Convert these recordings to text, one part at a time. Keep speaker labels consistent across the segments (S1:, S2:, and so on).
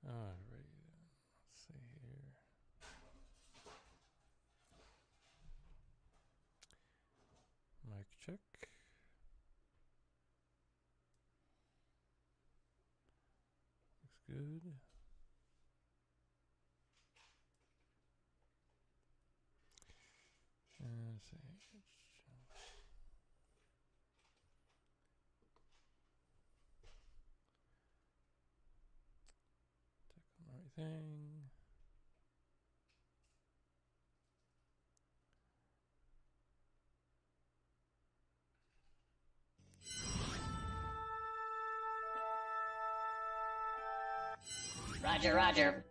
S1: Alright, let's see here. Mic check. Looks good. And let's see. Check on the right thing.
S2: Roger, roger.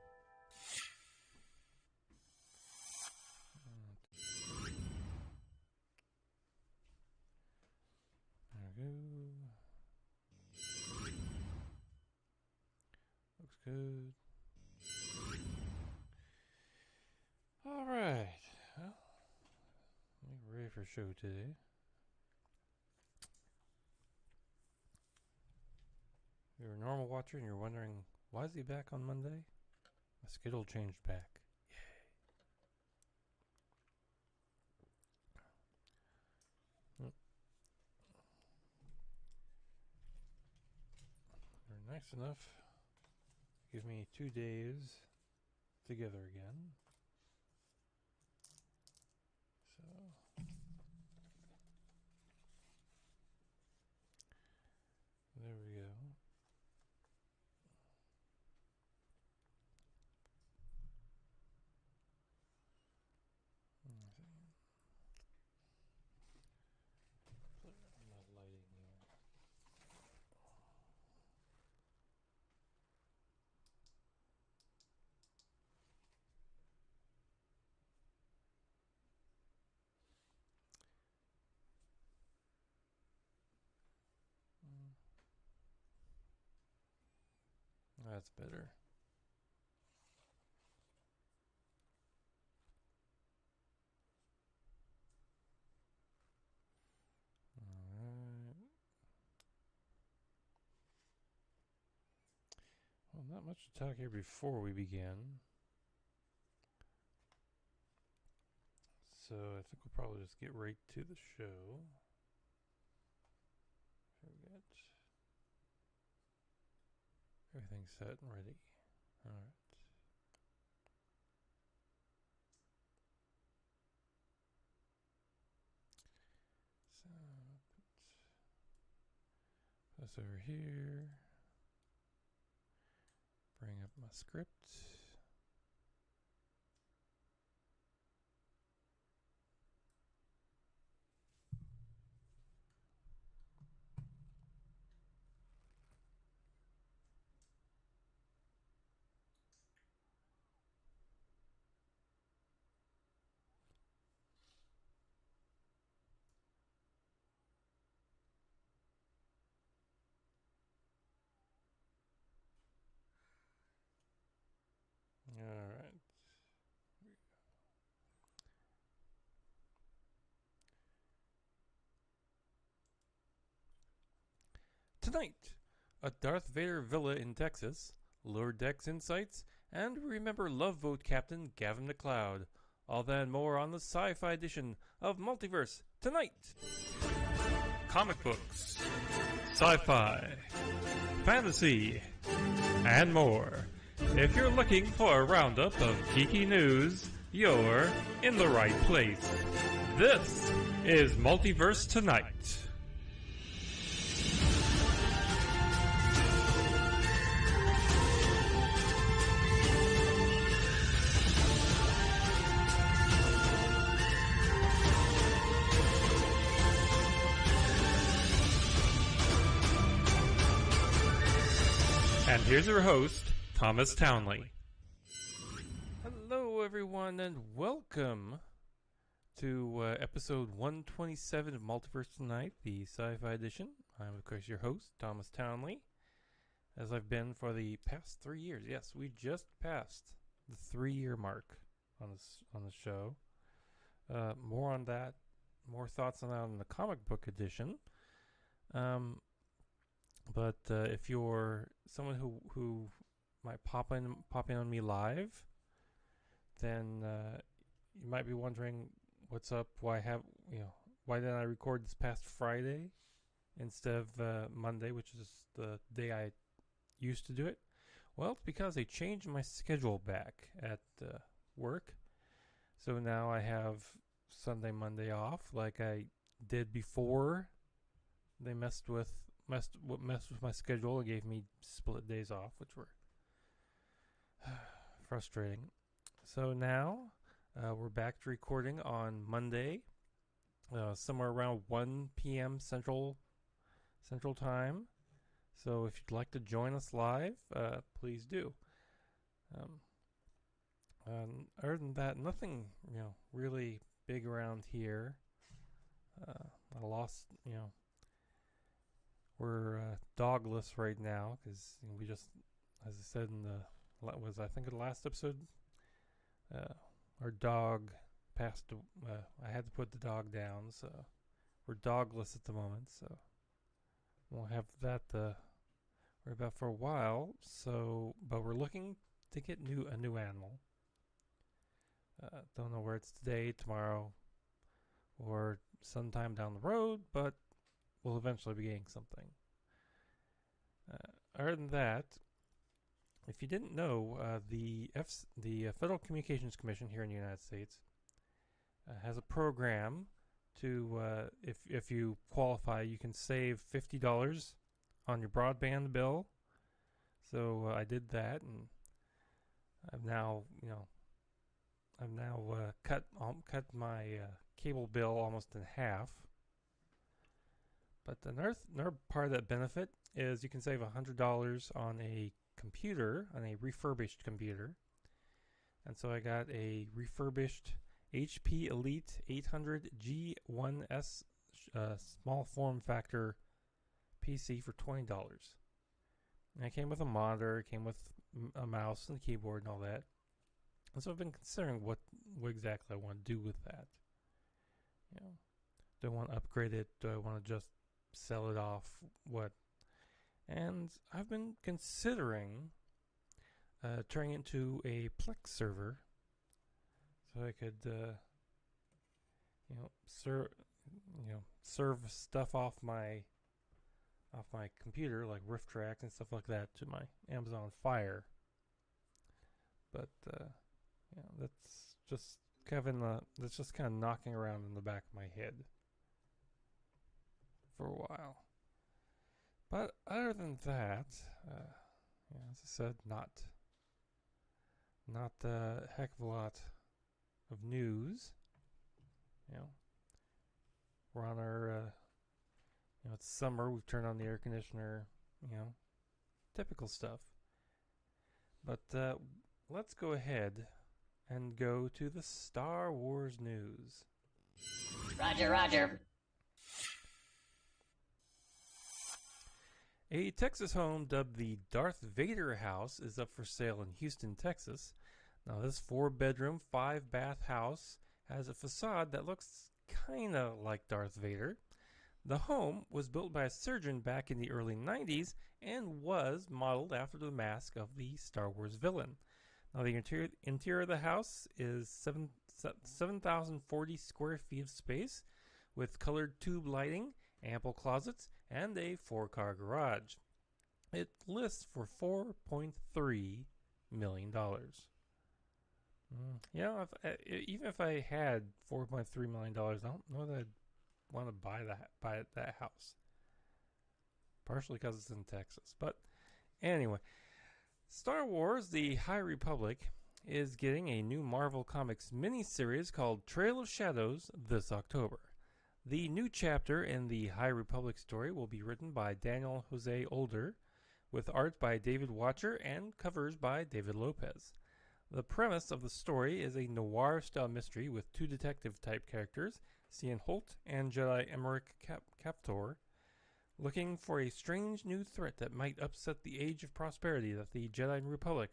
S1: There we go. Looks good. Alright. Well, I think we're ready for a show today. If you're a normal watcher and you're wondering, why is he back on Monday? My schedule changed back. Yay. They're nice enough to give me 2 days together again. So there we go. Put my lighting here. That's better. Alright. Well, not much to talk here before we begin. So I think we'll probably just get right to the show. Forget. Everything's set and ready. Alright. So put this over here. Bring up my script. All right. Tonight, a Darth Vader villa in Texas, Lower Decks insights, and remember Love Boat Captain Gavin Mccloud. All that and more on the sci-fi edition of Multiverse Tonight. Comic books, sci-fi, fantasy, and more. If you're looking for a roundup of geeky news, you're in the right place. This is Multiverse Tonight. And here's your host, Thomas Townley. Hello, everyone, and welcome to episode 127 of Multiverse Tonight, the sci-fi edition. I'm, of course, your host, Thomas Townley, as I've been for the past 3 years. Yes, we just passed the 3-year mark on the show. More on that, more thoughts on that in the comic book edition. But if you're someone who might pop in on me live, then you might be wondering what's up. Why didn't I record this past Friday instead of Monday, which is the day I used to do it? Well, it's because they changed my schedule back at work. So now I have Sunday, Monday off, like I did before. They messed with my schedule and gave me split days off, which were frustrating. So now we're back to recording on Monday, somewhere around 1 p.m. Central Time. So if you'd like to join us live, please do. Other than that, nothing really big around here. I lost, we're dogless right now because we just, as I said in I think the last episode, our dog passed. I had to put the dog down, so we're dogless at the moment. So we'll have that to worry about for a while. So, but we're looking to get a new animal. Don't know where it's today, tomorrow, or sometime down the road, but we'll eventually be getting something. Other than that, if you didn't know, the Federal Communications Commission here in the United States has a program to, if you qualify, you can save $50 on your broadband bill. So I did that, and I've now, cut my cable bill almost in half. But another part of that benefit is you can save $100 on a computer, on a refurbished computer. And so I got a refurbished HP Elite 800 G1S small form factor PC for $20. And it came with a monitor, it came with a mouse and a keyboard and all that. And so I've been considering what exactly I want to do with that. Do I want to upgrade it? Do I want to just sell it off? What? And I've been considering turning it into a Plex server, so I could, serve stuff off my computer, like riff tracks and stuff like that, to my Amazon Fire. But that's just kind of knocking around in the back of my head for a while. But other than that, as I said, not a heck of a lot of news. We're on our, it's summer. We've turned on the air conditioner. Typical stuff. But let's go ahead and go to the Star Wars news.
S2: Roger, Roger.
S1: A Texas home dubbed the Darth Vader house is up for sale in Houston, Texas. Now, this 4-bedroom, 5-bath house has a facade that looks kind of like Darth Vader. The home was built by a surgeon back in the early 90s and was modeled after the mask of the Star Wars villain. Now, the interior of the house is 7,040 square feet of space with colored tube lighting, ample closets, and a 4-car garage. It lists for $4.3 million. Even if I had $4.3 million, I don't know that I'd want to buy that house. Partially because it's in Texas. But anyway, Star Wars: The High Republic is getting a new Marvel Comics miniseries called Trail of Shadows this October. The new chapter in the High Republic story will be written by Daniel Jose Older, with art by David Watcher and covers by David Lopez. The premise of the story is a noir-style mystery with 2 detective-type characters, Cian Holt and Jedi Emmerich Captor, looking for a strange new threat that might upset the age of prosperity that the Jedi Republic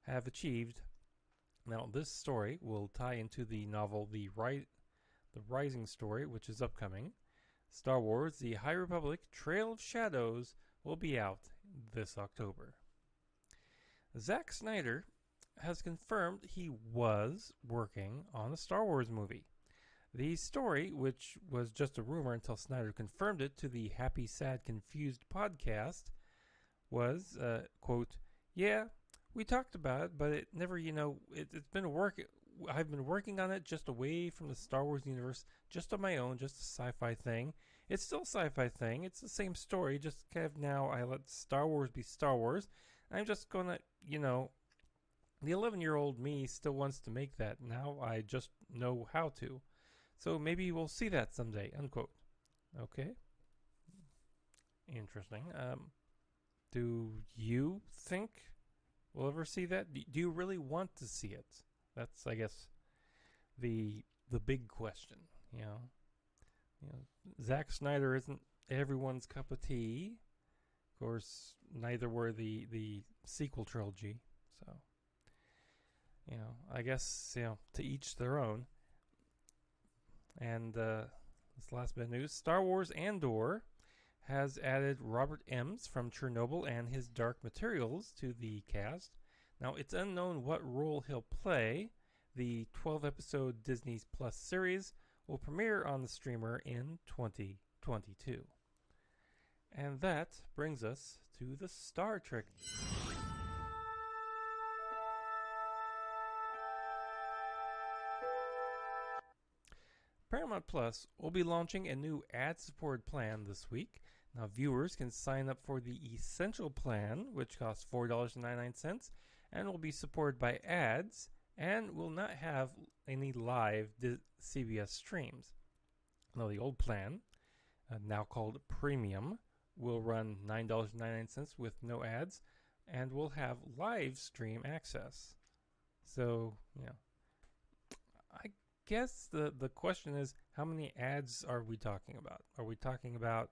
S1: have achieved. Now, this story will tie into the novel The Rising story, which is upcoming. Star Wars: The High Republic Trail of Shadows will be out this October. Zack Snyder has confirmed he was working on a Star Wars movie. The story, which was just a rumor until Snyder confirmed it to the Happy, Sad, Confused podcast, was, quote, yeah, we talked about it, but it never, it's been I've been working on it just away from the Star Wars universe, just on my own, just a sci-fi thing. It's still a sci-fi thing. It's the same story, just kind of now I let Star Wars be Star Wars. I'm just gonna, the 11-year-old me still wants to make that. Now I just know how to. So maybe we'll see that someday, unquote. Okay. Interesting. Do you think we'll ever see that? Do you really want to see it? That's, I guess, the big question. Zack Snyder isn't everyone's cup of tea. Of course, neither were the sequel trilogy. So, I guess to each their own. And this last bit of news: Star Wars Andor has added Robert Ems from Chernobyl and his Dark Materials to the cast. Now, it's unknown what role he'll play. The 12-episode Disney Plus series will premiere on the streamer in 2022. And that brings us to the Star Trek. Paramount Plus will be launching a new ad-supported plan this week. Now, viewers can sign up for the Essential plan, which costs $4.99, and will be supported by ads, and will not have any live CBS streams. Now, the old plan, now called Premium, will run $9.99 with no ads, and will have live stream access. So, I guess the question is, how many ads are we talking about? Are we talking about,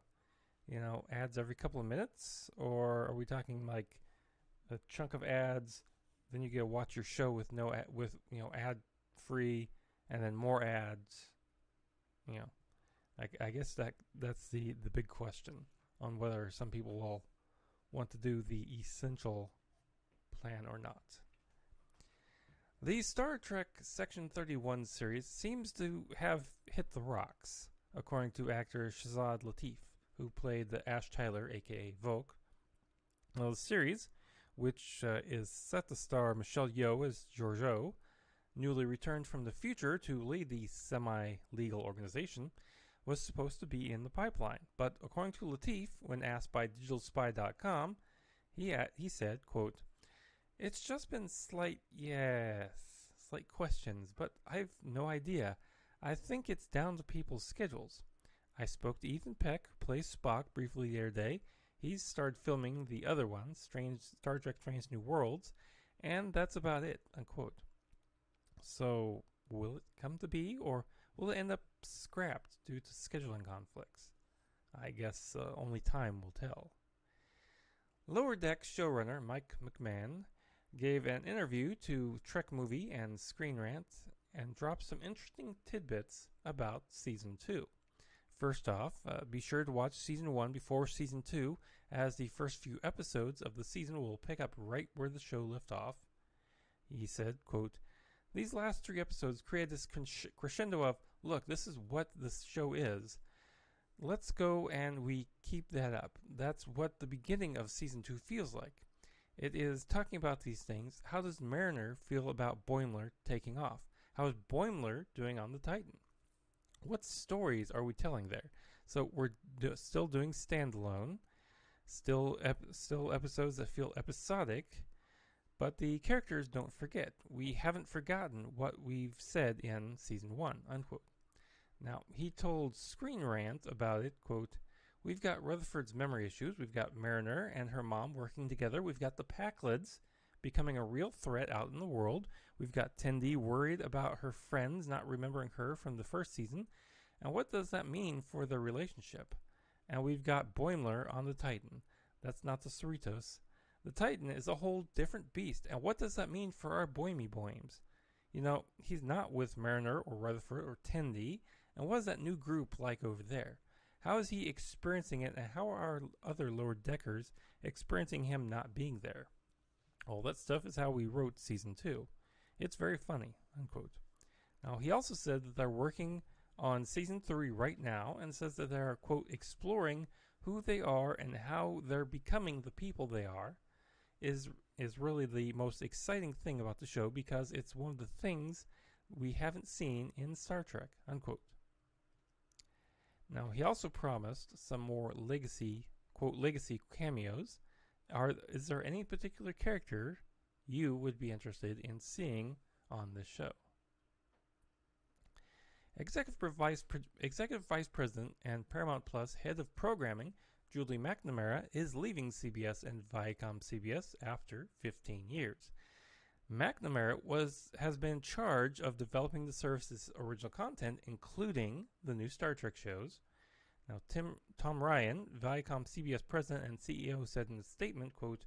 S1: ads every couple of minutes? Or are we talking like a chunk of ads, then you get to watch your show with no ad, ad free, and then more ads? I guess that's the big question on whether some people will want to do the Essential plan or not. The Star Trek Section 31 series seems to have hit the rocks, according to actor Shazad Latif, who played the Ash Tyler, aka Vogue. Now, the series, which is set to star Michelle Yeoh as Georgiou, newly returned from the future to lead the semi-legal organization, was supposed to be in the pipeline. But according to Latif, when asked by DigitalSpy.com, he said, quote, "It's just been slight questions, but I've no idea. I think it's down to people's schedules. I spoke to Ethan Peck, who plays Spock, briefly the other day. He's started filming the other one, Star Trek Strange New Worlds, and that's about it," unquote. So, will it come to be, or will it end up scrapped due to scheduling conflicts? I guess only time will tell. Lower Deck showrunner Mike Mcmahon gave an interview to Trek Movie and Screen Rant and dropped some interesting tidbits about Season 2. First off, be sure to watch Season 1 before Season 2, as the first few episodes of the season will pick up right where the show left off. He said, quote, "These last 3 episodes created this crescendo of, look, this is what this show is. Let's go and we keep that up. That's what the beginning of Season 2 feels like. It is talking about these things. How does Mariner feel about Boimler taking off? How is Boimler doing on the Titan? What stories are we telling there?" So we're still doing standalone, still episodes that feel episodic, but the characters don't forget. We haven't forgotten what we've said in Season 1, unquote. Now, he told Screen Rant about it, quote, "We've got Rutherford's memory issues. We've got Mariner and her mom working together. We've got the Packlids becoming a real threat out in the world. We've got Tendi worried about her friends not remembering her from the first season. And what does that mean for their relationship? And we've got Boimler on the Titan. That's not the Cerritos. The Titan is a whole different beast. And what does that mean for our Boimy Boims? He's not with Mariner or Rutherford or Tendi. And what is that new group like over there? How is he experiencing it, and how are our other lower deckers experiencing him not being there? All that stuff is how we wrote season 2. It's very funny, unquote. Now, he also said that they're working on season 3 right now and says that they're, quote, exploring who they are and how they're becoming the people they are is really the most exciting thing about the show because it's one of the things we haven't seen in Star Trek, unquote. Now, he also promised some more legacy, quote, legacy cameos. Is there any particular character you would be interested in seeing on this show? Executive Vice President and Paramount Plus Head of Programming Julie McNamara is leaving CBS and Viacom CBS after 15 years. McNamara has been in charge of developing the service's original content, including the new Star Trek shows. Now, Tom Ryan, Viacom CBS president and CEO, said in a statement, quote,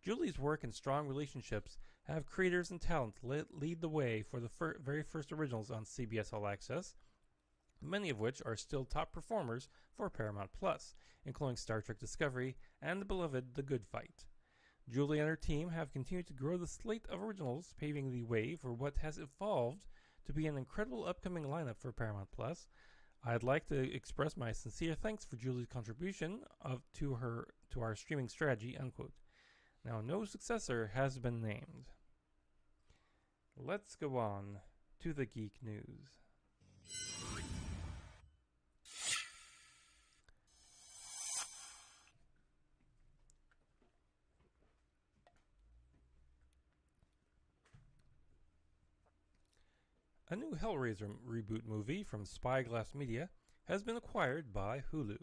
S1: Julie's work and strong relationships have creators and talent lead the way for the very first originals on CBS All Access, many of which are still top performers for Paramount Plus, including Star Trek Discovery and the beloved The Good Fight. Julie and her team have continued to grow the slate of originals, paving the way for what has evolved to be an incredible upcoming lineup for Paramount Plus. I'd like to express my sincere thanks for Julie's contribution to our streaming strategy, unquote. Now, no successor has been named. Let's go on to the geek news. A new Hellraiser reboot movie from Spyglass Media has been acquired by Hulu.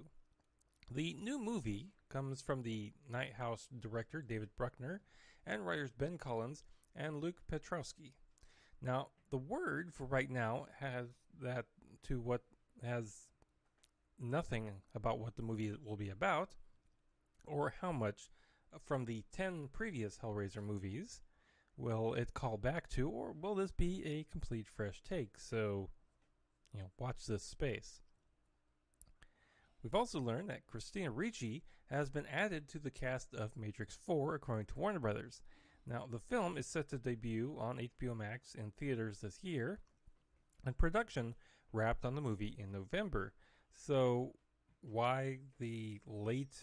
S1: The new movie comes from the Night House director David Bruckner and writers Ben Collins and Luke Petrowski. Now, the word for right now has nothing about what the movie will be about or how much from the 10 previous Hellraiser movies will it call back to, or will this be a complete fresh take? So, watch this space. We've also learned that Christina Ricci has been added to the cast of Matrix 4, according to Warner Brothers. Now, the film is set to debut on HBO Max in theaters this year, and production wrapped on the movie in November. So, why the late,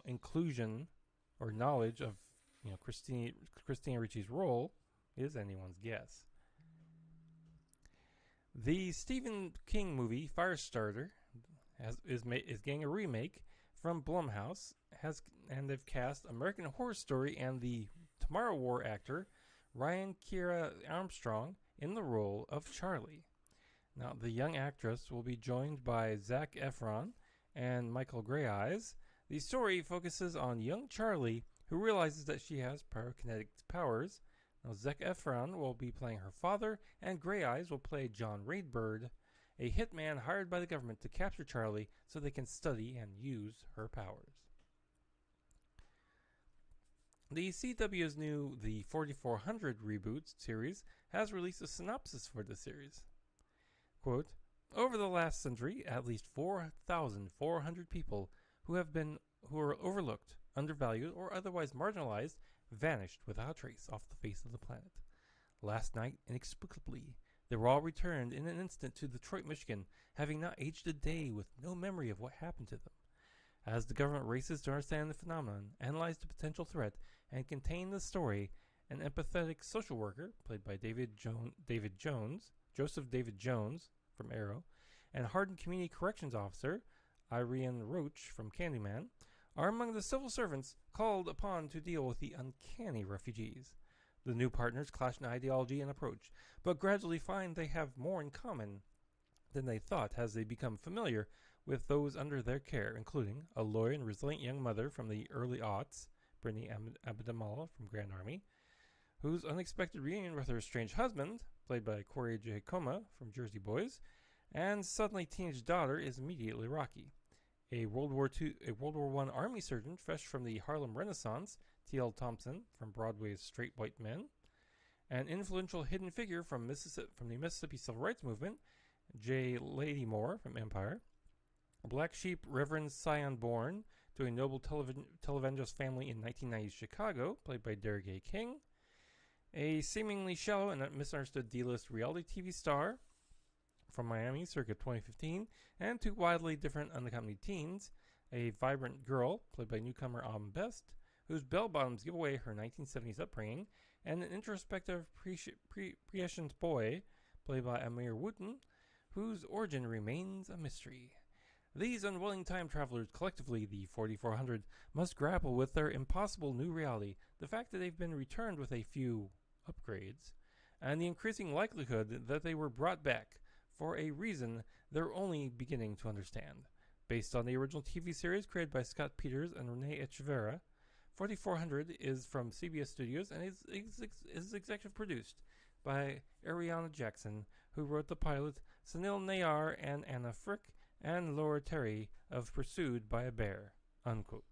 S1: inclusion or knowledge of Christina Ricci's role is anyone's guess. The Stephen King movie Firestarter is getting a remake from Blumhouse, and they've cast American Horror Story and the Tomorrow War actor Ryan Kiera Armstrong in the role of Charlie. Now, the young actress will be joined by Zac Efron and Michael Greyeyes. The story focuses on young Charlie, who realizes that she has pyrokinetic powers. Now, Zac Efron will be playing her father, and Greyeyes will play John Raidbird, a hitman hired by the government to capture Charlie so they can study and use her powers. The CW's new The 4400 reboot series has released a synopsis for the series. Quote, over the last century, at least 4,400 people who are overlooked, undervalued, or otherwise marginalized vanished without a trace off the face of the planet. Last night, inexplicably, they were all returned in an instant to Detroit, Michigan, having not aged a day with no memory of what happened to them. As the government races to understand the phenomenon, analyze the potential threat, and contain the story, an empathetic social worker, played by Joseph David Jones from Arrow, and hardened community corrections officer, Irene Roach from Candyman, are among the civil servants called upon to deal with the uncanny refugees. The new partners clash in ideology and approach, but gradually find they have more in common than they thought as they become familiar with those under their care, including a loyal and resilient young mother from the early aughts, Brittany Abedamala from Grand Army, whose unexpected reunion with her estranged husband, played by Corey J. Coma from Jersey Boys, and suddenly teenage daughter is immediately rocky. A World War I Army surgeon fresh from the Harlem Renaissance, T.L. Thompson from Broadway's Straight White Men, an influential hidden figure from the Mississippi Civil Rights Movement, J. Lady Moore from Empire, Black Sheep Reverend Sion Bourne, to a noble televangelist family in 1990s Chicago, played by Derek A. King, a seemingly shallow and misunderstood D-list reality TV star from Miami circa 2015, and two wildly different unaccompanied teens, a vibrant girl, played by newcomer Autumn Best, whose bell-bottoms give away her 1970s upbringing, and an introspective, prescient boy, played by Amir Wooten, whose origin remains a mystery. These unwilling time travelers, collectively the 4400, must grapple with their impossible new reality, the fact that they've been returned with a few upgrades, and the increasing likelihood that they were brought back for a reason they're only beginning to understand. Based on the original TV series created by Scott Peters and Renee Echeverria, 4400 is from CBS Studios and is executive produced by Ariana Jackson, who wrote the pilot, Sunil Nayar and Anna Frick, and Laura Terry of Pursued by a Bear, unquote.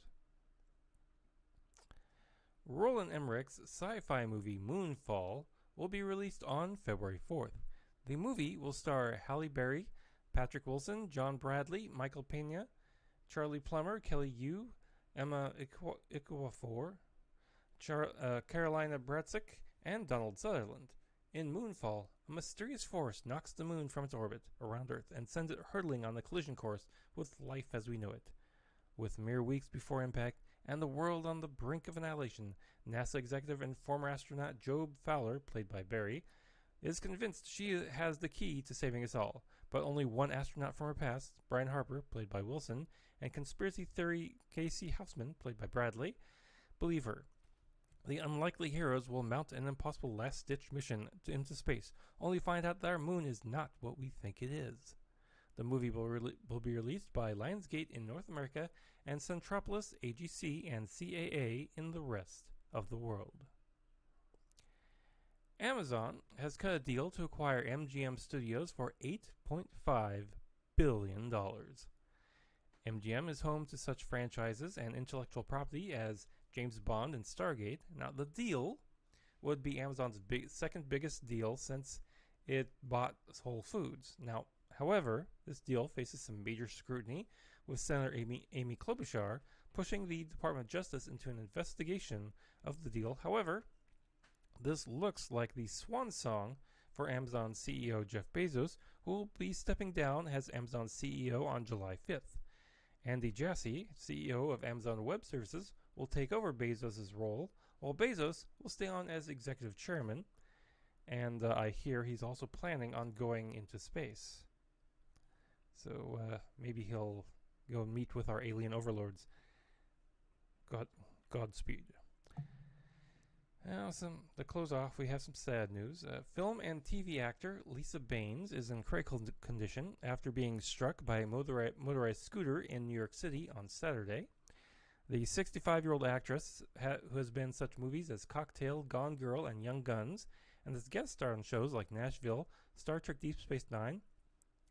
S1: Roland Emmerich's sci-fi movie Moonfall will be released on February 4th. The movie will star Halle Berry, Patrick Wilson, John Bradley, Michael Pena, Charlie Plummer, Kelly Yu, Emma Ikafor, Carolina Bratzik, and Donald Sutherland. In Moonfall, a mysterious force knocks the moon from its orbit around Earth and sends it hurtling on the collision course with life as we know it. With mere weeks before impact and the world on the brink of annihilation, NASA executive and former astronaut Job Fowler, played by Barry, is convinced she has the key to saving us all, but only one astronaut from her past, Brian Harper, played by Wilson, and conspiracy theory Casey Houseman, played by Bradley, believe her. The unlikely heroes will mount an impossible last-ditch mission into space, only find out that our moon is not what we think it is. The movie will be released by Lionsgate in North America and Centropolis, AGC, and CAA in the rest of the world. Amazon has cut a deal to acquire MGM Studios for $8.5 billion. MGM is home to such franchises and intellectual property as James Bond and Stargate. Now, the deal would be Amazon's second biggest deal since it bought Whole Foods. Now, however, this deal faces some major scrutiny, with Senator Amy Klobuchar pushing the Department of Justice into an investigation of the deal. However, this looks like the swan song for Amazon CEO Jeff Bezos, who will be stepping down as Amazon CEO on July 5th. Andy Jassy, CEO of Amazon Web Services, will take over Bezos' role, while Bezos will stay on as executive chairman, and I hear he's also planning on going into space. So maybe he'll go meet with our alien overlords. Godspeed. Now, to close off, we have some sad news. Film and TV actor Lisa Baines is in critical condition after being struck by a motorized scooter in New York City on Saturday. The 65-year-old actress, who has been in such movies as Cocktail, Gone Girl, and Young Guns, and has guest starred on shows like Nashville, Star Trek Deep Space Nine,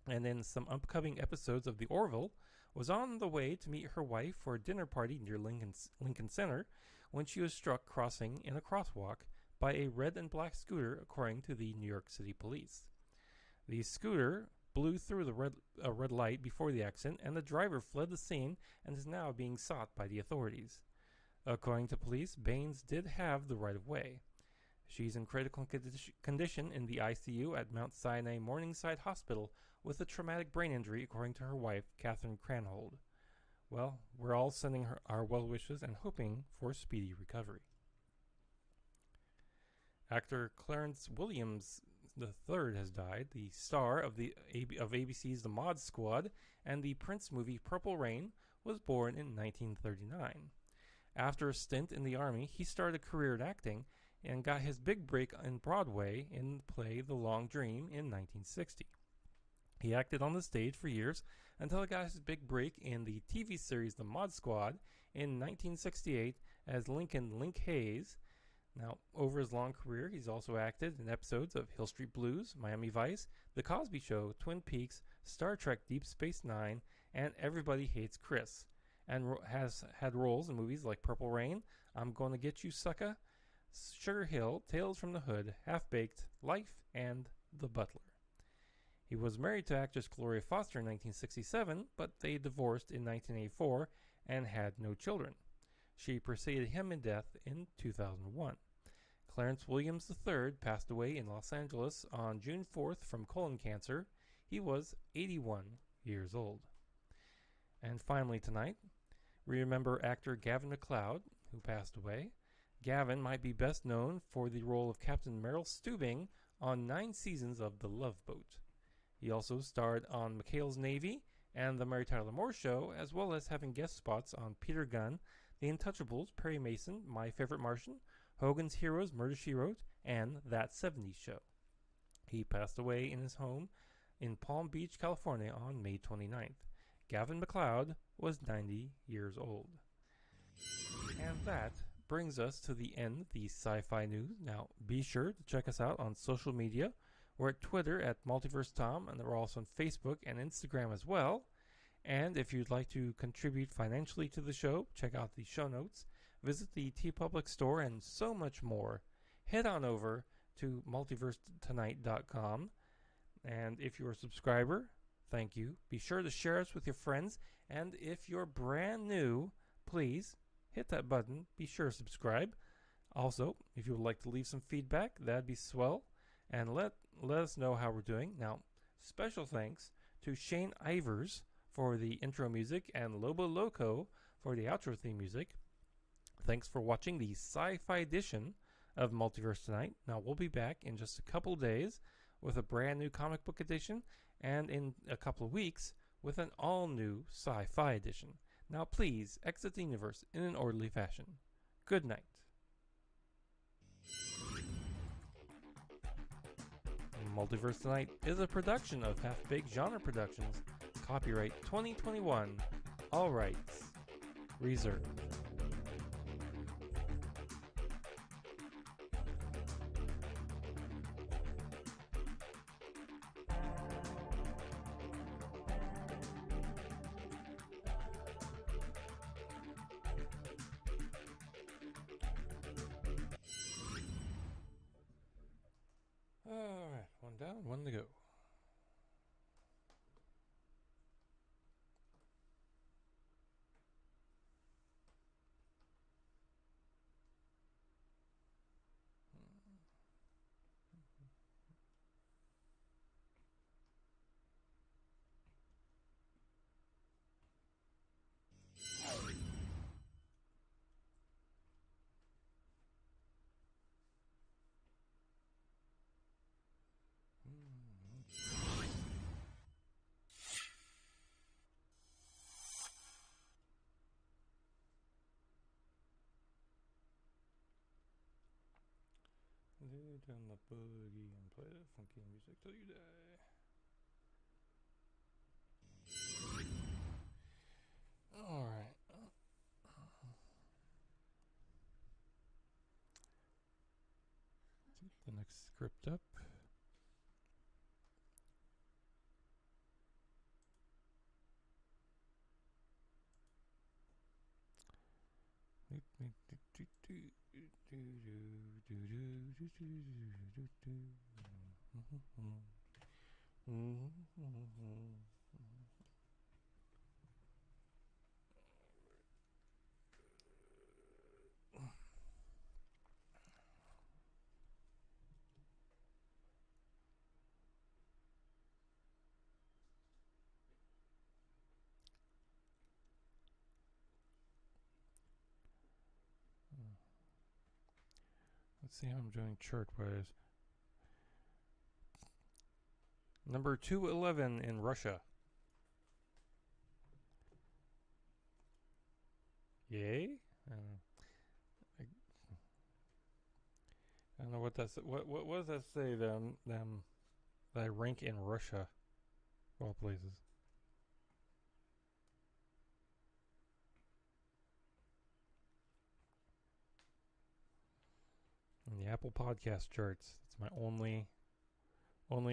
S1: and in some upcoming episodes of The Orville, was on the way to meet her wife for a dinner party near Lincoln Center when she was struck crossing in a crosswalk by a red and black scooter, according to the New York City Police. The scooter blew through the red light before the accident, and the driver fled the scene and is now being sought by the authorities. According to police, Baines did have the right-of-way. She's in critical condition in the ICU at Mount Sinai Morningside Hospital with a traumatic brain injury, according to her wife, Catherine Cranhold. Well, we're all sending her our well wishes and hoping for speedy recovery. Actor Clarence Williams III has died, the star of ABC's The Mod Squad and the Prince movie Purple Rain, was born in 1939. After a stint in the Army, he started a career in acting and got his big break in Broadway in the play The Long Dream in 1960. He acted on the stage for years until he got his big break in the TV series The Mod Squad in 1968 as Lincoln Link Hayes. Now, over his long career, he's also acted in episodes of Hill Street Blues, Miami Vice, The Cosby Show, Twin Peaks, Star Trek Deep Space Nine, and Everybody Hates Chris, and has had roles in movies like Purple Rain, I'm Gonna Get You Sucka, Sugar Hill, Tales from the Hood, Half Baked, Life, and The Butler. He was married to actress Gloria Foster in 1967, but they divorced in 1984 and had no children. She preceded him in death in 2001. Clarence Williams III passed away in Los Angeles on June 4th from colon cancer. He was 81 years old. And finally tonight, we remember actor Gavin Mccloud, who passed away. Gavin might be best known for the role of Captain Merrill Steubing on 9 seasons of The Love Boat. He also starred on McHale's Navy and The Mary Tyler Moore Show, as well as having guest spots on Peter Gunn, The Untouchables, Perry Mason, My Favorite Martian, Hogan's Heroes, Murder, She Wrote, and That 70s Show. He passed away in his home in Palm Beach, California on May 29th. Gavin Mccloud was 90 years old. And that brings us to the end of the sci-fi news. Now, be sure to check us out on social media. We're at Twitter at Multiverse Tom, and we're also on Facebook and Instagram as well. And if you'd like to contribute financially to the show, check out the show notes, visit the TeePublic store, and so much more. Head on over to multiversetonight.com. And if you're a subscriber, thank you. Be sure to share us with your friends. And if you're brand new, please hit that button. Be sure to subscribe. Also, if you would like to leave some feedback, that'd be swell. And let us know how we're doing. Now, special thanks to Shane Ivers for the intro music and Lobo Loco for the outro theme music. Thanks for watching the sci-fi edition of Multiverse Tonight. Now, we'll be back in just a couple days with a brand new comic book edition, and in a couple of weeks with an all-new sci-fi edition. Now, please exit the universe in an orderly fashion. Good night. Multiverse Tonight is a production of Half Baked Genre Productions. Copyright 2021. All rights reserved. Alright, one down, one to go. Lay down the boogie and play that funky music till you die. Alright. The next script up. Let's see how I'm doing chart-wise. Number 211 in Russia. Yay? I don't know what that's. What does that say? Them that I rank in Russia, of all places. In the Apple Podcast charts, it's my only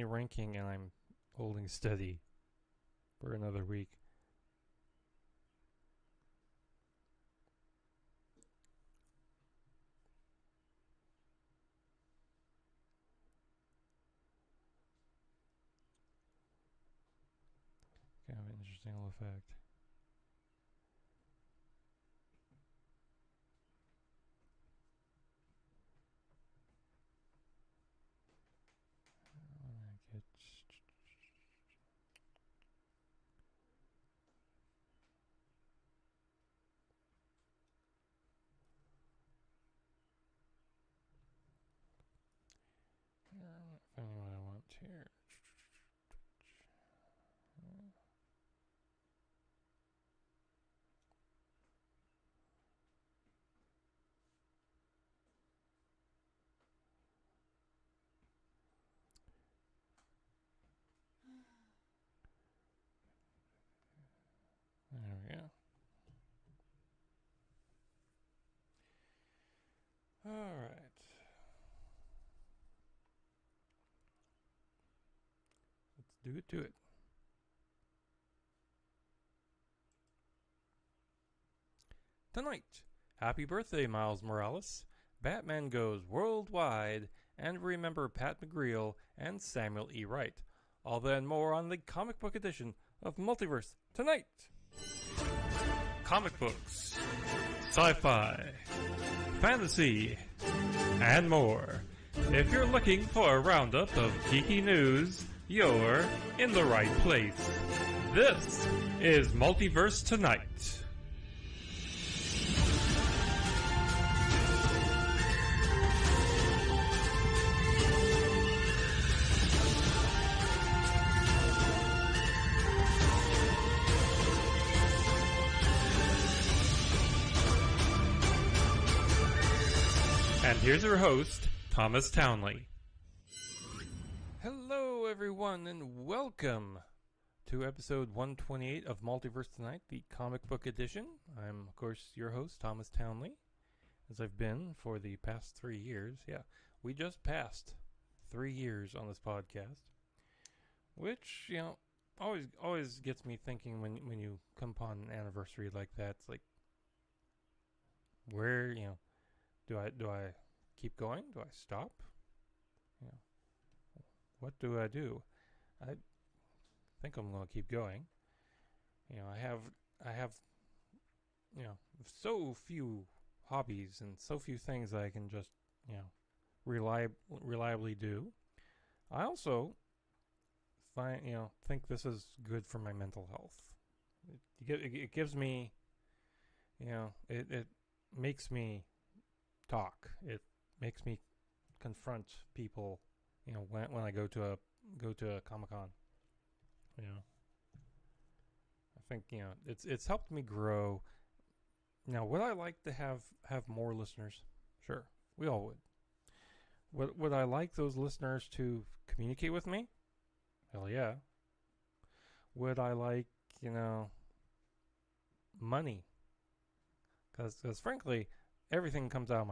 S1: ranking, and I'm holding steady for another week. interesting little fact. I'm not finding what I want here. There we go. All right. Let's do it to it. Tonight, happy birthday, Miles Morales. Batman goes worldwide, and remember Pat McGreal and Samuel E. Wright. All that and more on the comic book edition of Multiverse Tonight. Comic books, sci-fi, fantasy, and more. If you're looking for a roundup of geeky news, you're in the right place. This is Multiverse Tonight. And here's your host, Thomas Townley. Hello, everyone, and welcome to episode 128 of Multiverse Tonight, the comic book edition. I'm, of course, your host, Thomas Townley, as I've been for the past 3 years. Yeah, we just passed 3 years on this podcast, which, you know, always gets me thinking when you come upon an anniversary like that. It's like, where, you know, do I keep going? Do I stop? You know, what do I do? I think I'm going to keep going. You know, I have you know, so few hobbies and so few things that I can just, you know, reliably do. I also think this is good for my mental health. It gives me, you know, it makes me talk. It makes me confront people, you know, when I go to a Comic-Con. You know, I think, you know, it's helped me grow. Now, would I like to have more listeners? Sure, we all would. Would I like those listeners to communicate with me? Hell yeah. Would I like, you know, money? Because frankly, everything comes out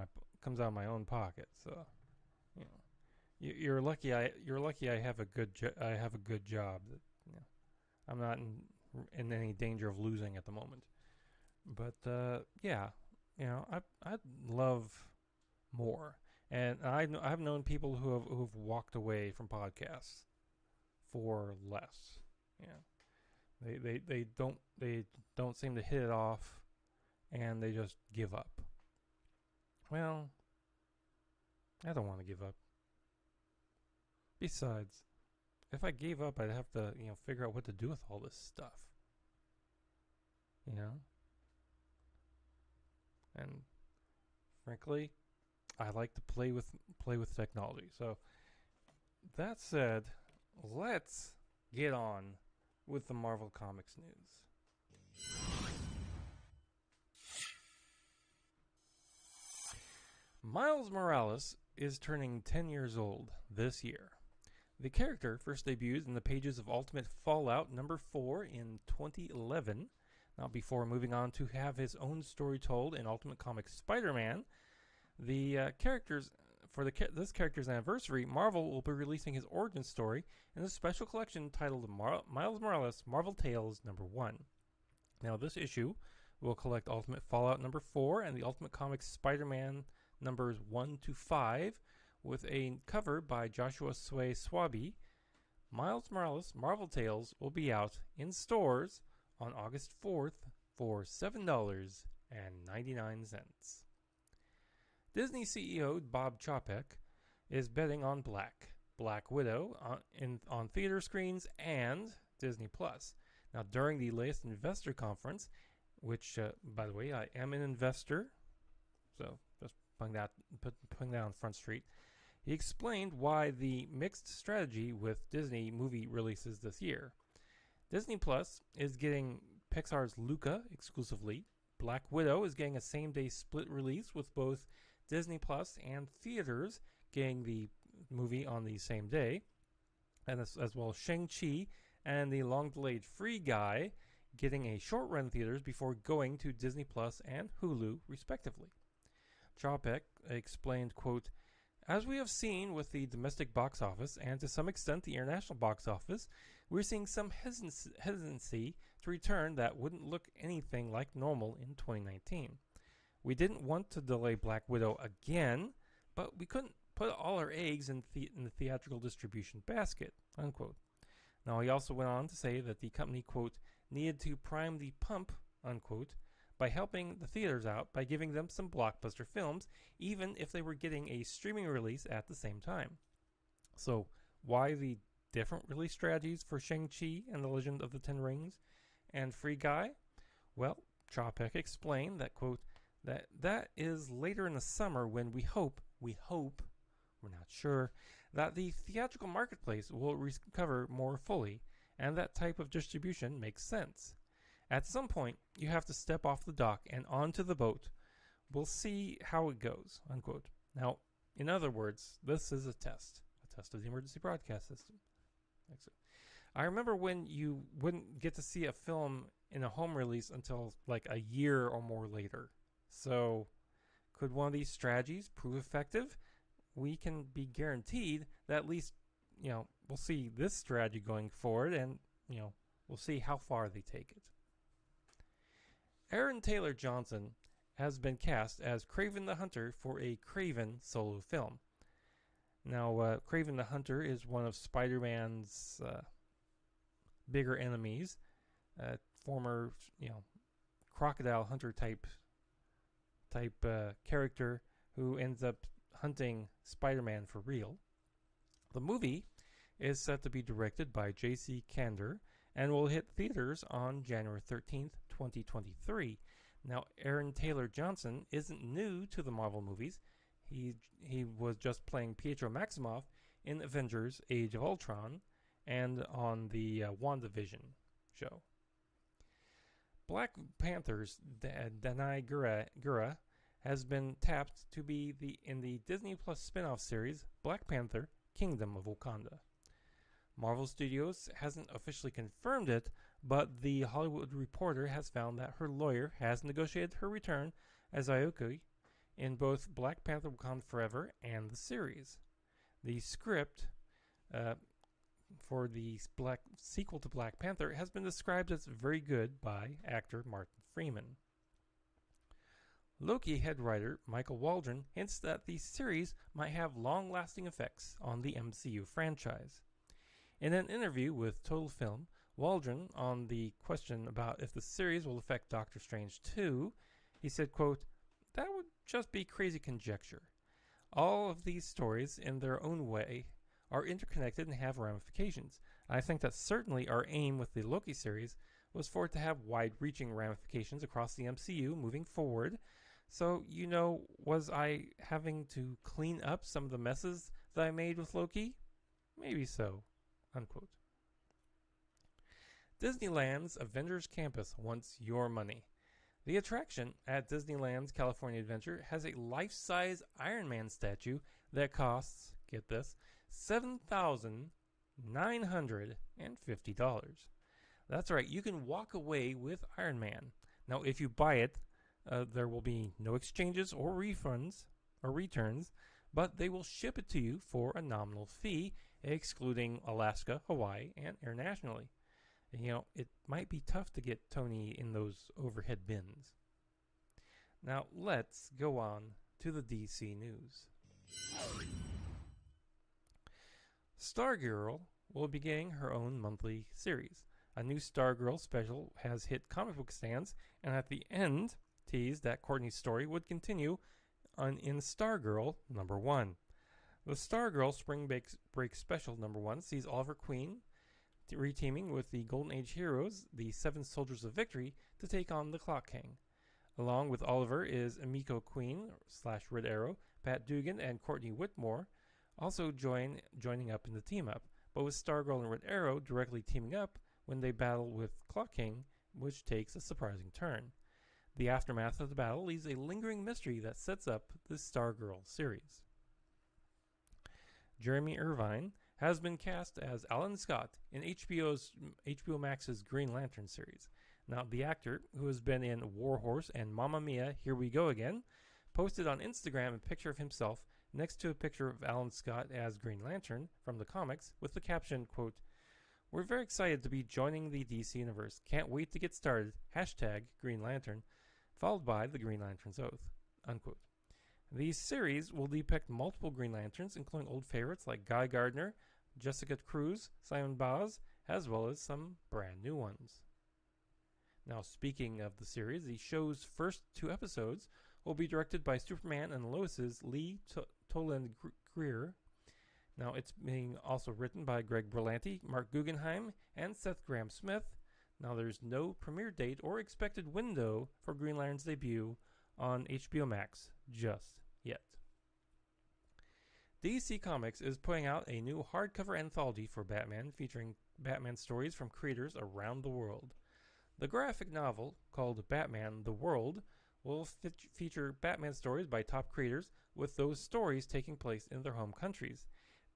S1: of my own pocket. So, you know, you're lucky. I have a good job. That, you know, I'm not in any danger of losing at the moment. But yeah, you know, I'd love more. And I've known people who've walked away from podcasts for less. Yeah, they don't seem to hit it off, and they just give up. Well, I don't want to give up. Besides, if I gave up, I'd have to, you know, figure out what to do with all this stuff. You know? And frankly, I like to play with technology. So that said, let's get on with the Marvel Comics news. Miles Morales is turning 10 years old this year. The character first debuted in the pages of Ultimate Fallout number 4 in 2011. Now, before moving on to have his own story told in Ultimate Comics Spider-Man, this character's anniversary, Marvel will be releasing his origin story in a special collection titled Miles Morales Marvel Tales number 1. Now, this issue will collect Ultimate Fallout number 4 and the Ultimate Comics Spider-Man numbers 1 to 5 with a cover by Joshua Sway Swaby. Miles Morales Marvel Tales will be out in stores on August 4th for $7.99. Disney CEO Bob Chapek is betting on Black Widow on theater screens and Disney Plus. Now, during the latest investor conference, which, by the way, I am an investor, so just putting that on Front Street, he explained why the mixed strategy with Disney movie releases this year. Disney Plus is getting Pixar's Luca exclusively. Black Widow is getting a same-day split release with both Disney Plus and theaters getting the movie on the same day, and as well as Shang-Chi and the long-delayed Free Guy getting a short run theaters before going to Disney Plus and Hulu, respectively. Chapek explained, quote, "As we have seen with the domestic box office and to some extent the international box office, we're seeing some hesitancy to return that wouldn't look anything like normal in 2019. We didn't want to delay Black Widow again, but we couldn't put all our eggs in the theatrical distribution basket," unquote. Now, he also went on to say that the company, quote, "needed to prime the pump," unquote, by helping the theaters out by giving them some blockbuster films, even if they were getting a streaming release at the same time. So, why the different release strategies for Shang-Chi and the Legend of the Ten Rings and Free Guy? Well, Chapek explained that, quote, that is later in the summer when we hope, we're not sure, that the theatrical marketplace will recover more fully, and that type of distribution makes sense. At some point, you have to step off the dock and onto the boat. We'll see how it goes," unquote. Now, in other words, this is a test of the emergency broadcast system. I remember when you wouldn't get to see a film in a home release until like a year or more later. So, could one of these strategies prove effective? We can be guaranteed that at least, we'll see this strategy going forward, and, we'll see how far they take it. Aaron Taylor Johnson has been cast as Craven the Hunter for a Craven solo film. Now, Craven the Hunter is one of Spider-Man's bigger enemies, former, crocodile hunter type character who ends up hunting Spider-Man for real. The movie is set to be directed by J.C. Kander and will hit theaters on January 13th, 2023. Now, Aaron Taylor Johnson isn't new to the Marvel movies. He was just playing Pietro Maximoff in Avengers Age of Ultron and on the WandaVision show. Black Panther's Danai Gurira has been tapped to be in the Disney Plus spin-off series Black Panther: Kingdom of Wakanda. Marvel Studios hasn't officially confirmed it, but The Hollywood Reporter has found that her lawyer has negotiated her return as Aoki in both Black Panther: Wakanda Forever and the series. The script for the sequel to Black Panther has been described as very good by actor Martin Freeman. Loki head writer Michael Waldron hints that the series might have long-lasting effects on the MCU franchise. In an interview with Total Film, Waldron, on the question about if the series will affect Doctor Strange 2, he said, quote, "That would just be crazy conjecture. All of these stories, in their own way, are interconnected and have ramifications. I think that certainly our aim with the Loki series was for it to have wide-reaching ramifications across the MCU moving forward. So, was I having to clean up some of the messes that I made with Loki? Maybe so," unquote. Disneyland's Avengers Campus wants your money. The attraction at Disneyland's California Adventure has a life-size Iron Man statue that costs, get this, $7,950. That's right, you can walk away with Iron Man. Now, if you buy it, there will be no exchanges or refunds or returns, but they will ship it to you for a nominal fee, excluding Alaska, Hawaii, and internationally. It might be tough to get Tony in those overhead bins. Now, let's go on to the DC news. Stargirl will be getting her own monthly series. A new Stargirl special has hit comic book stands, and at the end teased that Courtney's story would continue in Stargirl #1. The Stargirl Spring Break Special #1 sees Oliver Queen reteaming with the Golden Age heroes, the Seven Soldiers of Victory, to take on the Clock King. Along with Oliver is Emiko Queen / Red Arrow, Pat Dugan, and Courtney Whitmore also joining up in the team-up, but with Stargirl and Red Arrow directly teaming up when they battle with Clock King, which takes a surprising turn. The aftermath of the battle leaves a lingering mystery that sets up the Stargirl series. Jeremy Irvine has been cast as Alan Scott in HBO Max's Green Lantern series. Now, the actor, who has been in Warhorse and Mamma Mia, Here We Go Again, posted on Instagram a picture of himself next to a picture of Alan Scott as Green Lantern from the comics with the caption, quote, "We're very excited to be joining the DC Universe. Can't wait to get started. #Green Lantern," followed by the Green Lantern's Oath, unquote. The series will depict multiple Green Lanterns, including old favorites like Guy Gardner, Jessica Cruz, Simon Baz, as well as some brand new ones. Now, speaking of the series, the show's first 2 episodes will be directed by Superman and Lois's Lee Toland Greer. Now, it's being also written by Greg Berlanti, Mark Guggenheim, and Seth Grahame-Smith. Now, there's no premiere date or expected window for Green Lantern's debut on HBO Max just yet. DC Comics is putting out a new hardcover anthology for Batman featuring Batman stories from creators around the world. The graphic novel, called Batman: The World, will feature Batman stories by top creators, with those stories taking place in their home countries.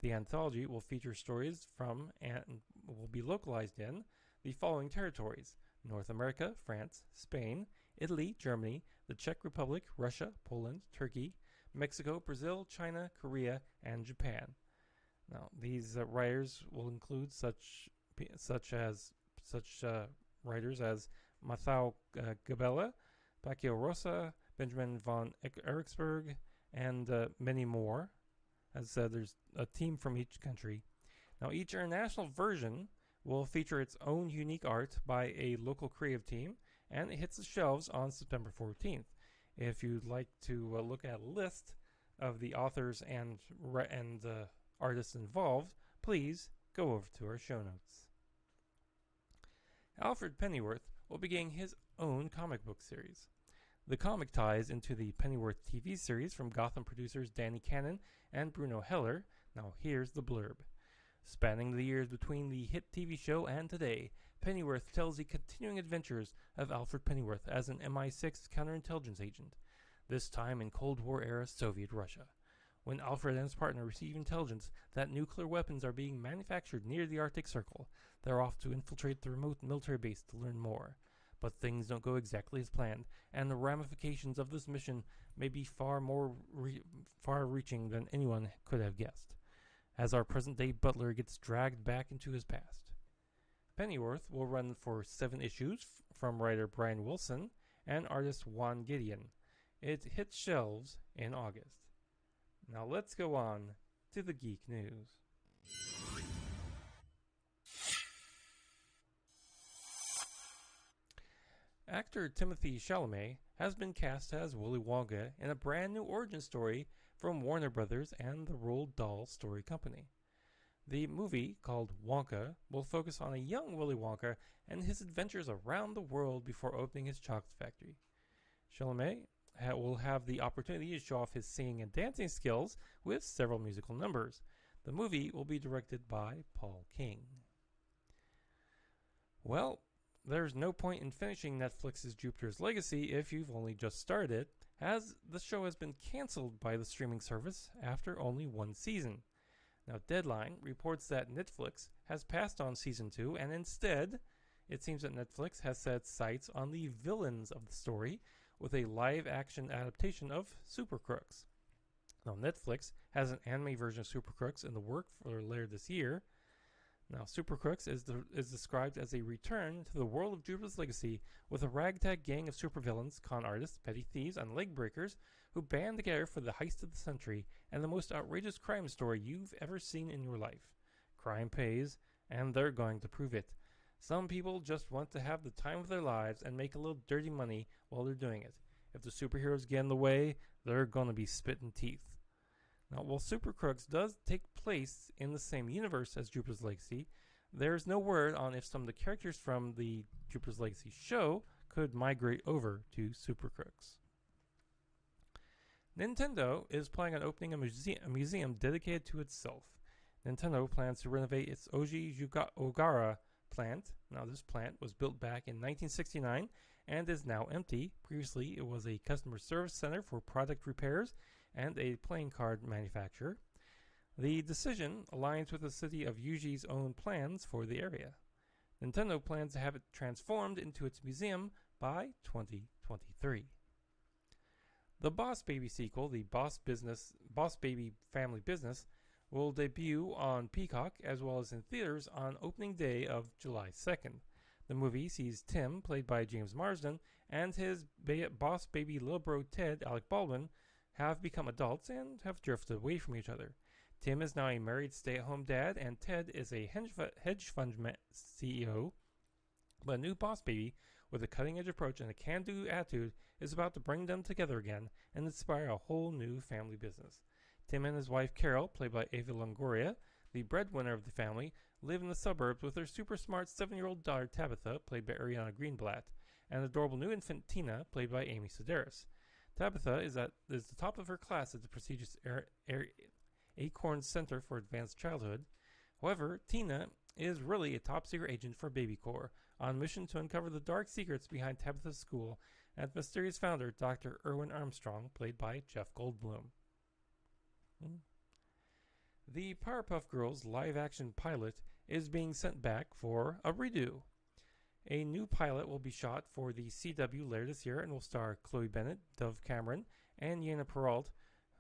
S1: The anthology will feature stories from and will be localized in the following territories: North America, France, Spain, Italy, Germany, the Czech Republic, Russia, Poland, Turkey, Mexico, Brazil, China, Korea, and Japan. Now, these writers will include such writers as Matteo Gabella, Paco Rosa, Benjamin von Eriksberg, and many more. As I said, there's a team from each country. Now, each international version will feature its own unique art by a local creative team, and it hits the shelves on September 14th. If you'd like to look at a list of the authors and artists involved, please go over to our show notes. Alfred Pennyworth will be getting his own comic book series. The comic ties into the Pennyworth TV series from Gotham producers Danny Cannon and Bruno Heller. Now here's the blurb. Spanning the years between the hit TV show and today, Pennyworth tells the continuing adventures of Alfred Pennyworth as an MI6 counterintelligence agent, this time in Cold War-era Soviet Russia. When Alfred and his partner receive intelligence that nuclear weapons are being manufactured near the Arctic Circle, they're off to infiltrate the remote military base to learn more. But things don't go exactly as planned, and the ramifications of this mission may be far-reaching than anyone could have guessed, as our present-day butler gets dragged back into his past. Pennyworth will run for 7 issues from writer Brian Wilson and artist Juan Gideon. It hits shelves in August. Now let's go on to the geek news. Actor Timothée Chalamet has been cast as Willy Wonka in a brand new origin story from Warner Brothers and the Roald Dahl Story Company. The movie, called Wonka, will focus on a young Willy Wonka and his adventures around the world before opening his chocolate factory. Chalamet will have the opportunity to show off his singing and dancing skills with several musical numbers. The movie will be directed by Paul King. Well, there's no point in finishing Netflix's Jupiter's Legacy if you've only just started it, as the show has been canceled by the streaming service after only 1 season. Now, Deadline reports that Netflix has passed on Season 2, and instead, it seems that Netflix has set its sights on the villains of the story with a live-action adaptation of Super Crooks. Now, Netflix has an anime version of Super Crooks in the work for later this year. Now, Super Crooks is described as a return to the world of Jupiter's Legacy with a ragtag gang of supervillains, con artists, petty thieves, and leg breakers who band together for the heist of the century and the most outrageous crime story you've ever seen in your life. Crime pays, and they're going to prove it. Some people just want to have the time of their lives and make a little dirty money while they're doing it. If the superheroes get in the way, they're gonna be spitting teeth. Now, while Super Crooks does take place in the same universe as Jupiter's Legacy, there's no word on if some of the characters from the Jupiter's Legacy show could migrate over to Super Crooks. Nintendo is planning on opening a museum dedicated to itself. Nintendo plans to renovate its Ogara plant. Now, this plant was built back in 1969 and is now empty. Previously, it was a customer service center for product repairs and a playing card manufacturer. The decision aligns with the city of Yuji's own plans for the area. Nintendo plans to have it transformed into its museum by 2023. The Boss Baby sequel, the Boss Baby Family Business, will debut on Peacock as well as in theaters on opening day of July 2nd. The movie sees Tim, played by James Marsden, and his boss baby little bro Ted, Alec Baldwin, have become adults and have drifted away from each other. Tim is now a married stay-at-home dad, and Ted is a hedge fund CEO. But a new boss baby with a cutting-edge approach and a can-do attitude is about to bring them together again and inspire a whole new family business. Tim and his wife Carol, played by Ava Longoria, the breadwinner of the family, live in the suburbs with their super smart 7-year-old daughter Tabitha, played by Ariana Greenblatt, and adorable new infant Tina, played by Amy Sedaris. Tabitha is the top of her class at the prestigious Acorn Center for Advanced Childhood. However, Tina is really a top-secret agent for Baby Corps, on a mission to uncover the dark secrets behind Tabitha's school and its mysterious founder, Dr. Erwin Armstrong, played by Jeff Goldblum. The Powerpuff Girls live-action pilot is being sent back for a redo. A new pilot will be shot for the CW later this year and will star Chloe Bennett, Dove Cameron, and Yana Peralt,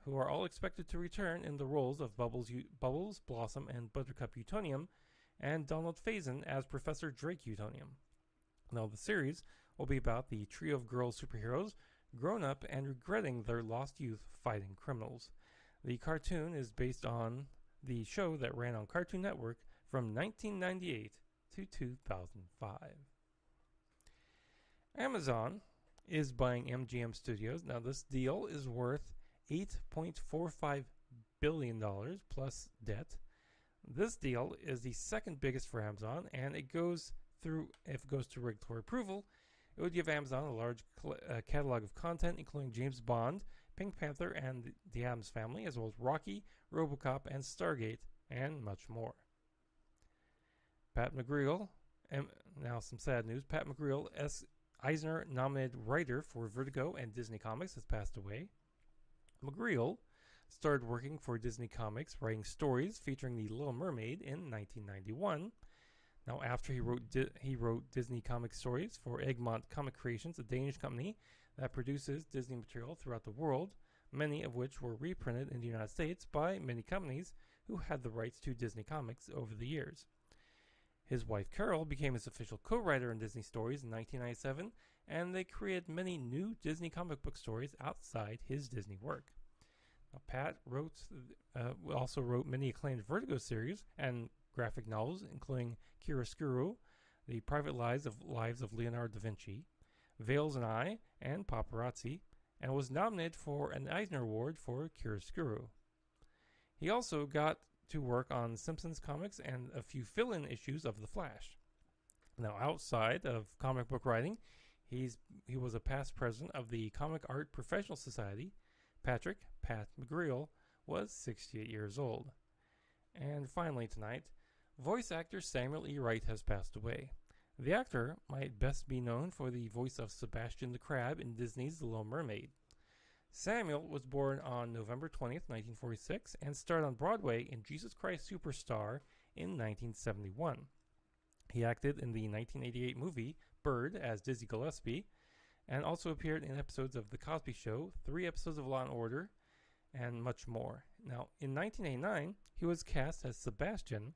S1: who are all expected to return in the roles of Bubbles, Blossom, and Buttercup Utonium, and Donald Faison as Professor Drake Utonium. Now, the series will be about the trio of girl superheroes grown up and regretting their lost youth fighting criminals. The cartoon is based on the show that ran on Cartoon Network from 1998 to 2005. Amazon is buying MGM Studios. Now, this deal is worth $8.45 billion plus debt. This deal is the second biggest for Amazon, and if it goes to regulatory approval, it would give Amazon a large catalog of content, including James Bond, Pink Panther, and the Addams Family, as well as Rocky, RoboCop, and Stargate, and much more. Pat McGreal, and now some sad news, Pat McGreal, Eisner-nominated writer for Vertigo and Disney Comics, has passed away. McGreal started working for Disney Comics, writing stories featuring the Little Mermaid in 1991. Now, after he wrote Disney Comics stories for Egmont Comic Creations, a Danish company that produces Disney material throughout the world, many of which were reprinted in the United States by many companies who had the rights to Disney Comics over the years. His wife Carol became his official co-writer in Disney stories in 1997, and they created many new Disney comic book stories outside his Disney work. Now, Pat also wrote many acclaimed Vertigo series and graphic novels, including Chiaroscuro, The Private Lives of Leonardo da Vinci, Veils and I, and Paparazzi, and was nominated for an Eisner Award for Chiaroscuro. He also got to work on Simpsons comics and a few fill-in issues of The Flash. Now, outside of comic book writing, he was a past president of the Comic Art Professional Society. Pat McGreal was 68 years old. And finally tonight, voice actor Samuel E. Wright has passed away. The actor might best be known for the voice of Sebastian the Crab in Disney's The Little Mermaid. Samuel was born on November 20th, 1946, and starred on Broadway in Jesus Christ Superstar in 1971. He acted in the 1988 movie Bird as Dizzy Gillespie, and also appeared in episodes of The Cosby Show, 3 episodes of Law & Order, and much more. Now, in 1989, he was cast as Sebastian,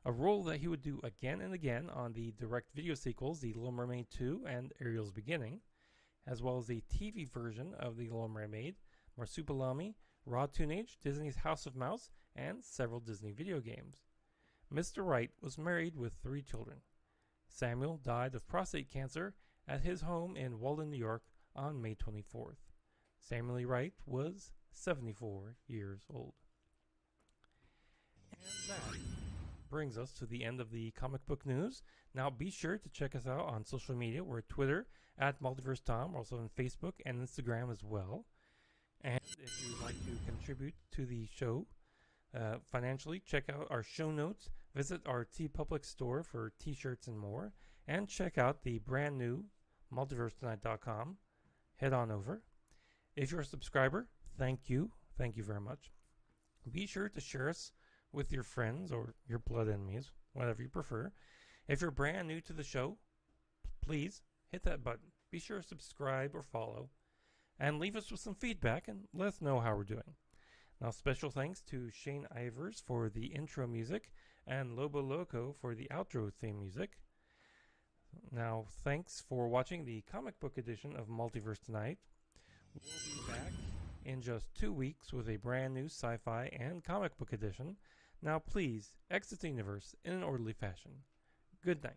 S1: a role that he would do again and again on the direct-video sequels The Little Mermaid 2 and Ariel's Beginning, as well as the TV version of The Little Mermaid, Marsupilami, Raw Toonage, Disney's House of Mouse, and several Disney video games. Mr. Wright was married with 3 children. Samuel died of prostate cancer at his home in Walden, New York on May 24th. Samuel E. Wright was 74 years old. And that brings us to the end of the comic book news. Now be sure to check us out on social media. We're at Twitter at Multiverse Tom, also on Facebook and Instagram as well. And if you would like to contribute to the show financially, check out our show notes, visit our TeePublic store for t-shirts and more, and check out the brand new MultiverseTonight.com. Head on over. If you're a subscriber, thank you. Thank you very much. Be sure to share us with your friends or your blood enemies, whatever you prefer. If you're brand new to the show, please hit that button. Be sure to subscribe or follow, and leave us with some feedback and let us know how we're doing. Now, special thanks to Shane Ivers for the intro music and Lobo Loco for the outro theme music. Now, thanks for watching the comic book edition of Multiverse Tonight. We'll be back in just 2 weeks with a brand new sci-fi and comic book edition. Now, please exit the universe in an orderly fashion. Good night.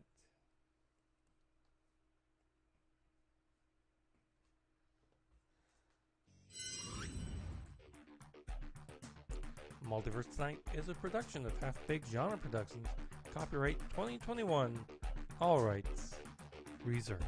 S1: Multiverse Tonight is a production of Half-Baked Genre Productions. Copyright 2021. All rights reserved.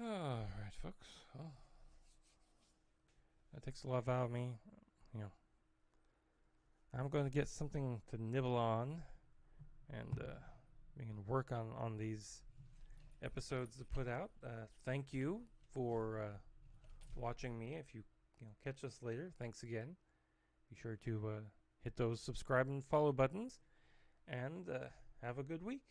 S1: Alright, folks. Well, that takes a lot out of me. You know, I'm going to get something to nibble on, and we can work on these episodes to put out. Thank you for watching me. If you catch us later, thanks again. Be sure to hit those subscribe and follow buttons, and have a good week.